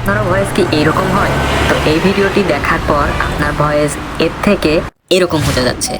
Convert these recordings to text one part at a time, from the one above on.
আপনারও ভয়েস কি এইরকম হয়? তো এই ভিডিওটি দেখার পর আপনার ভয়েস এর থেকে এরকম হতে যাচ্ছে।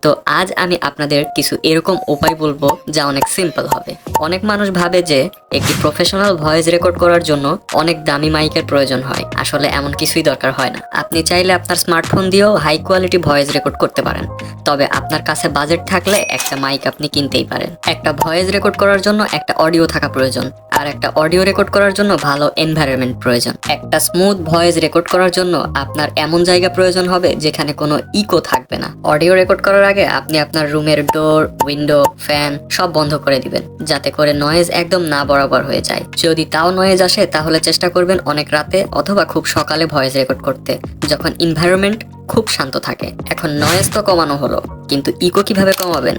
তো আজ আমি আপনাদের কিছু এরকম উপায় বলবো যা অনেক সিম্পল হবে। অনেক মানুষ ভাবে যে একটি প্রফেশনাল ভয়েস রেকর্ড করার জন্য অনেক দামি মাইকের প্রয়োজন হয়। আসলে এমন কিছুই দরকার হয় না। আপনি চাইলে আপনার স্মার্টফোন দিয়েও হাই কোয়ালিটি ভয়েস রেকর্ড করতে পারেন। তবে আপনার কাছে বাজেট থাকলে একটা মাইক আপনি কিনতেই পারেন। একটা ভয়েস রেকর্ড করার জন্য একটা অডিও থাকা প্রয়োজন, আর একটা অডিও রেকর্ড করার জন্য ভালো এনভায়রনমেন্ট প্রয়োজন। একটা স্মুথ ভয়েস রেকর্ড করার জন্য আপনার এমন জায়গা প্রয়োজন হবে যেখানে কোনো ইকো থাকবে না। অডিও রেকর্ড করার আগে আপনি আপনার রুমের ডোর, উইন্ডো, ফ্যান সব বন্ধ করে দিবেন, যাতে করে নয়েজ একদম না বরাবর হয়ে যায়। যদি তাও নয়েজ আসে তাহলে চেষ্টা করবেন অনেক রাতে অথবা খুব সকালে ভয়েস রেকর্ড করতে, যখন এনভায়রনমেন্ট খুব শান্ত থাকে। এখন নয়েজ তো কমানো হলো, কিন্তু ইকো কিভাবে কমাবেন?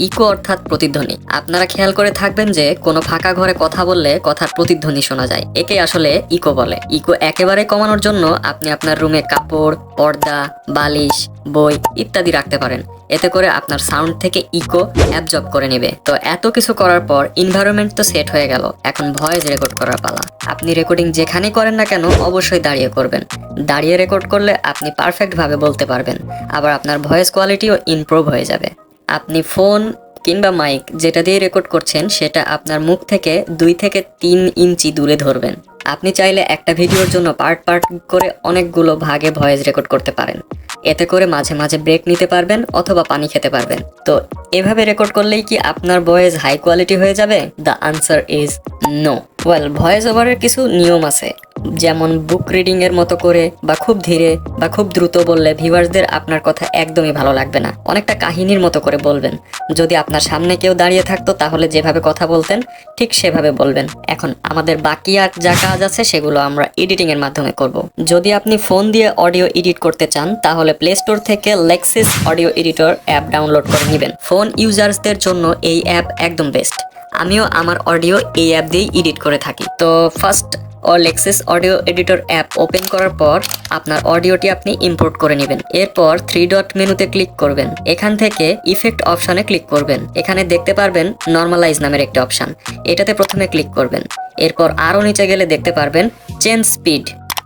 ইকো অর্থাৎ প্রতিধ্বনি। আপনারা খেয়াল করে থাকবেন যে কোনো ফাঁকা ঘরে কথা বললে কথার প্রতিধ্বনি শোনা যায়, একে আসলে ইকো বলে। ইকো একেবারে কমানোর জন্য আপনি আপনার রুমে কাপড়, পর্দা, বালিশ, বই ইত্যাদি রাখতে পারেন। এতে করে আপনার সাউন্ড থেকে ইকো অ্যাবজর্ব করে নেবে। তো এত কিছু করার পর এনভায়রনমেন্ট তো সেট হয়ে গেল, এখন ভয়েস রেকর্ড করার পালা। আপনি রেকর্ডিং যেখানেই করেন না কেন অবশ্যই দাঁড়িয়ে করবেন। দাঁড়িয়ে রেকর্ড করলে আপনি পারফেক্ট ভাবে বলতে পারবেন, আবার আপনার ভয়েস কোয়ালিটিও ইমপ্রুভ হয়ে যাবে। আপনি ফোন কিংবা মাইক যেটা দিয়ে রেকর্ড করছেন সেটা আপনার মুখ থেকে 2 থেকে 3 ইঞ্চি দূরে ধরবেন। আপনি চাইলে একটা ভিডিওর জন্য পার্ট পার্ট করে অনেকগুলো ভাগে ভয়েস রেকর্ড করতে পারেন। এতে করে মাঝে মাঝে ব্রেক নিতে পারবেন অথবা পানি খেতে পারবেন। তো এভাবে রেকর্ড করলেই কি আপনার ভয়েস হাই কোয়ালিটি হয়ে যাবে? The answer is no. Voice ওভারের কিছু নিয়ম আছে, যেমন বুক রিডিং এর মতো করে বা খুব ধীরে বা খুব দ্রুত বললে ভিউয়ার্সদের আপনার কথা একদমই ভালো লাগবে না। অনেকটা কাহিনীর মতো করে বলবেন। যদি আপনার সামনে কেউ দাঁড়িয়ে থাকতো তাহলে যেভাবে কথা বলতেন ঠিক সেভাবে বলবেন। এখন আমাদের বাকি আর যা কাজ আছে সেগুলো আমরা এডিটিং এর মাধ্যমে করব। যদি আপনি ফোন দিয়ে অডিও এডিট করতে চান তাহলে প্লে স্টোর থেকে Lexis audio editor app download করে নেবেন। ফোন ইউজার্সদের জন্য এই অ্যাপ একদম বেস্ট। আমিও আমার অডিও এই অ্যাপ দিয়েই এডিট করে থাকি। তো first Lexis audio editor app open করার পর আপনার অডিওটি আপনি ইম্পোর্ট করে নেবেন। এরপর 3 ডট মেনুতে ক্লিক করবেন। এখান থেকে ইফেক্ট অপশনে ক্লিক করবেন। এখানে দেখতে পারবেন নর্মালাইজ নামের একটি অপশন, এটাতে প্রথমে ক্লিক করবেন। এরপর আরও নিচে গেলে দেখতে পারবেন চেঞ্জ স্পিড।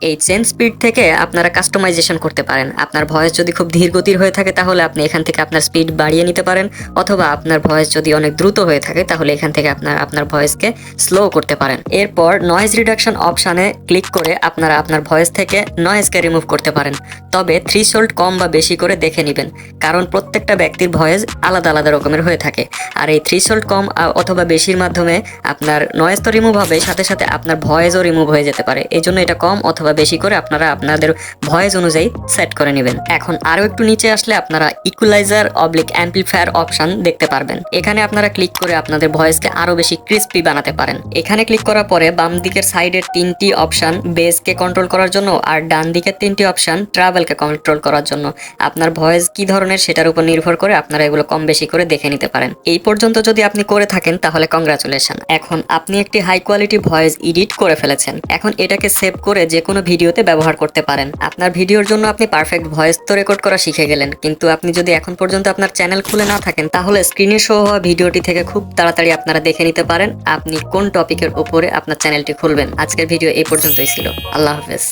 এই চেঞ্জ স্পিড থেকে আপনারা কাস্টমাইজেশন করতে পারেন। আপনার ভয়েস যদি খুব ধীর গতির হয়ে থাকে তাহলে আপনি এখান থেকে আপনার স্পিড বাড়িয়ে নিতে পারেন, অথবা আপনার ভয়েস যদি অনেক দ্রুত হয়ে থাকে তাহলে এখান থেকে আপনার ভয়েসকে স্লো করতে পারেন। এরপর নয়েজ রিডাকশন অপশানে ক্লিক করে আপনারা আপনার ভয়েস থেকে নয়েজকে রিমুভ করতে পারেন। তবে থ্রিশোল্ড কম বা বেশি করে দেখে নেবেন, কারণ প্রত্যেকটা ব্যক্তির ভয়েস আলাদা আলাদা রকমের হয়ে থাকে। আর এই থ্রিশোল্ড কম অথবা বেশির মাধ্যমে আপনার নয়েজ তো রিমুভ হবে, সাথে সাথে আপনার ভয়েসও রিমুভ হয়ে যেতে পারে। এই জন্য এটা কম অথবা বেশি করে আপনারা আপনাদের ভয়েস অনুযায়ী সেট করে নেবেন। এখন আরো একটু নিচে আসলে আপনারা ইকুয়ালাইজার অ্যাম্পলিফায়ার অপশন দেখতে পারবেন। এখানে আপনারা ক্লিক করে আপনাদের ভয়েসকে আরো বেশি ক্রিস্পি বানাতে পারেন। এখানে ক্লিক করার পরে বাম দিকের সাইডের 3টি অপশন বেসকে কন্ট্রোল করার জন্য, আর ডান দিকের 3টি অপশন ট্রাভেলকে কন্ট্রোল করার জন্য। আপনার ভয়েস কি ধরনের সেটার উপর নির্ভর করে আপনারা এগুলো কম বেশি করে দেখে নিতে পারেন। এই পর্যন্ত যদি আপনি করে থাকেন তাহলে কংগ্রাচুলেশন। এখন আপনি একটি হাই কোয়ালিটি ভয়েস এডিট করে ফেলেছেন। এখন এটাকে সেভ করে যে কোনো ভিডিওতে ব্যবহার করতে পারেন। আপনার ভিডিওর জন্য আপনি পারফেক্ট ভয়েস তো রেকর্ড করা শিখে গেলেন, কিন্তু আপনি যদি এখন পর্যন্ত আপনার চ্যানেল খুলে না থাকেন তাহলে স্ক্রিনে শো হওয়া ভিডিওটি থেকে খুব তাড়াতাড়ি আপনারা দেখে নিতে পারেন আপনি কোন টপিকের উপরে আপনার চ্যানেলটি খুলবেন। আজকের ভিডিও এই পর্যন্তই ছিল। আল্লাহ হাফেজ।